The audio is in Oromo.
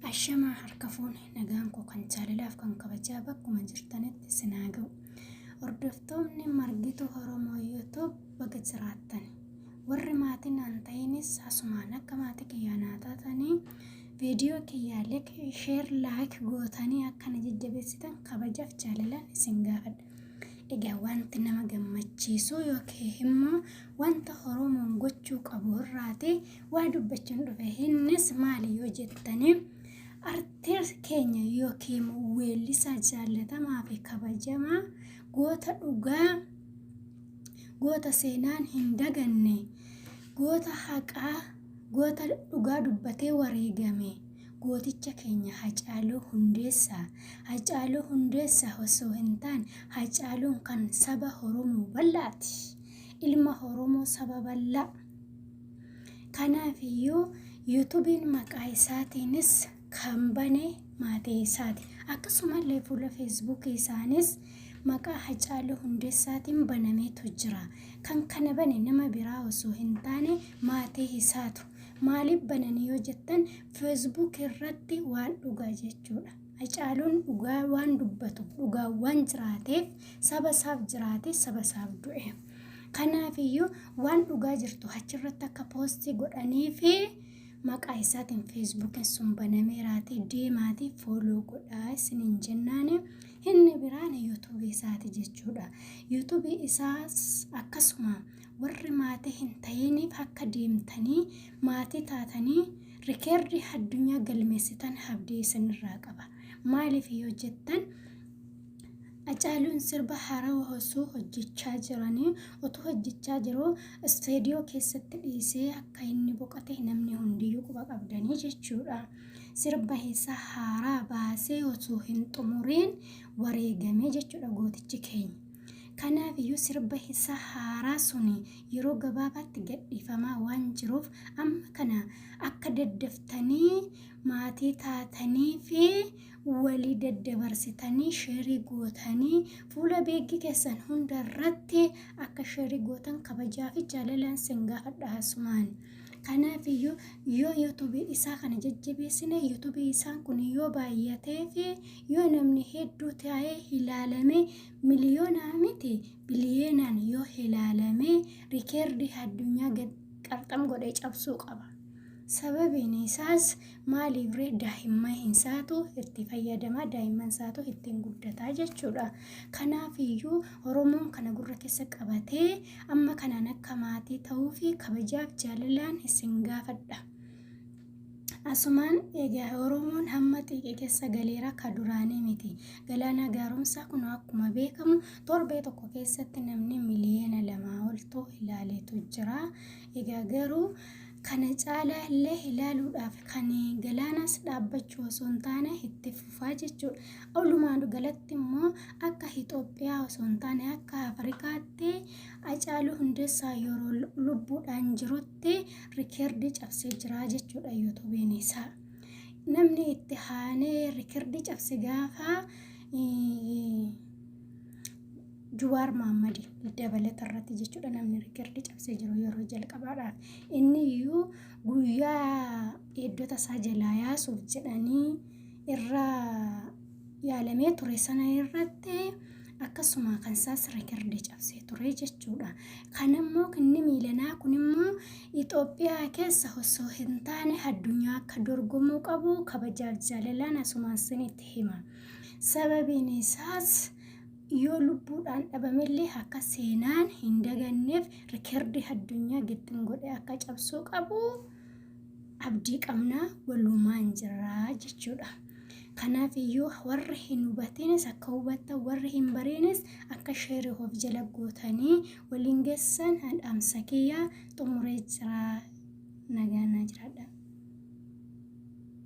Ashama harka fuune nagaan koo kan jaalalaaf kan kabajaa bakkuma jirtanitti sinaa ga'u. Hordoftoonni margituu Oromoo YouTube baga jiraattan. Warri maatiin aan ta'inis asumaan akka maatii kiyyaanaa taatanii viidiyoo kiyyaalee share like gootanii akkana jajjabeessitan kabajaaf jaalalaan isin gaafadha. Egaa wanti nama gammachiisu yookiin immoo wanta Oromoon gochuu qabu irraati waa dubbachuun dhufe innis maali yoo jettanii artiist keenya yookiin weellisaa jaallatamaa fi kabajamaa goota dhugaa, goota seenaan hin daganne, goota haqaa, goota dhugaa dubbatee wareegame gooticha keenya Hacaaluu Hundeessaa. Hacaaluu Hundeessaa osoo hin taane Hacaaluun kan saba Oromoo bal'aati. Ilma Oromoo saba bal'aa. Kanaafiyyuu YouTube'n maqaa isaatiinis kan bane maatii isaati. Akkasumallee fuula Facebook isaanis maqaa Hacaaluu Hundeessaatiin banameetu jira. Kan kana bane nama biraa osoo hin taane maatii isaatu. Maaliif bananii yoo jettan Facebook irratti waan dhugaa jechuudha. Hacaaluun dhugaa waan dubbatu, dhugaa waan jiraateef saba isaaf jiraate saba isaaf du'e. Kanaafiyyuu waan dhugaa jirtu achirratti akka poostii godhanii fi maqaa isaatiin Facebook sun banameeraati deemaatii follow godhaa isiniin jennaani. Inni biraan YouTube isaati jechuudha. YouTube isaas akkasuma warri maatii hin ta'iniif akka deemtanii maatii taatanii rikeerdi addunyaa galmeessitan abdii isinirraa qaba. Maaliif yoo jettan Hacaaluun sirba haaraa osoo hojjechaa jiranii otoo hojjechaa jiruu isteediyoo keessatti dhiisee akka inni boqote namni hundiyyuu quba qabdanii jechuudha. Sirba isaa haaraa baasee osoo hin xumuriin wareegame jechuudha gootichi keenya. Kanaafiyyuu sirba isaa haaraa suni yeroo gabaabaatti gadhiifamaa waan jiruuf amma kana akka daddaftanii maatii taatanii fi walii daddabarsitanii sheerii gootanii fuula beekii keessan hundarratti akka sheerii gootan kabajaa fi jaalalaan sin gaafadha asumaan. Kanaafiyyuu yoo YouTube isaa kana jajjabeessine YouTube isaan kun yoo baay'atee fi yoo namni hedduu ta'ee ilaalame miliyoonaa miti biliyoonaan yoo ilaalame rikeerdi addunyaa qarxam godhee cabsuu qaba. Sababiin isaas maaliif daa'imman isaatu itti fayyadama, daa'imman isaatu ittiin guddataa jechuudha. Kanaafiyyuu Oromoon kana gurra keessa qabatee amma kanaan akka maatii ta'uu fi kabajaaf jaalalaan isin gaafadha. Asumaan egaa Oromoon hamma xiqqee keessa galeera ka duraanii miti. Galaana gaaromsaa kun akkuma beekamu torbee tokko keessatti namni miliyoona 2 oltu ilaaleetu jira. Egaa garuu kana caalaa illee ilaaluudhaaf kan galaanas dhaabbachuu osoo hin taane itti fufaa jechuudha. Walumaa galatti immoo akka Itoophiyaa osoo hin taane akka Afrikaatti Hacaaluu Hundeessaa yeroo lubbuudhaan jirutti rikeerdi cabsee jira jechuudha YouTube'n isaa. Namni itti haanee rikeerdi cabse gaafa Juwaar Mahammad dabalata irratti jechuudha namni rikeerdi cabsee jiru yeroo jalqabaadhaaf. Inni iyyuu guyyaa eeddota isaa jalaa yaasuuf jedhanii irraa yaalamee ture sana irratti akkasuma kan isaas rikeerdi cabsee ture jechuudha. Kanammoo inni miilanaa kun immoo Itoophiyaa keessa osoo hin taane addunyaa akka dorgomuu qabu kabajaaf jaalalaan asumaan sinitti hima. Sababiin isaas yoo lubbuudhaan dhabamellee akka seenaan hin daganneef rikeerdi addunyaa gittin godhee akka cabsuu qabu abdii qabnaa walumaan jirra jechuudha. Kanaafiyyuu warri hin hubatinis akka hubatan warri hin bariinis akka sheerii of jala gootanii waliin geessan dhaamsa kiyyaa xumuree jira. Nagaan jiraadha.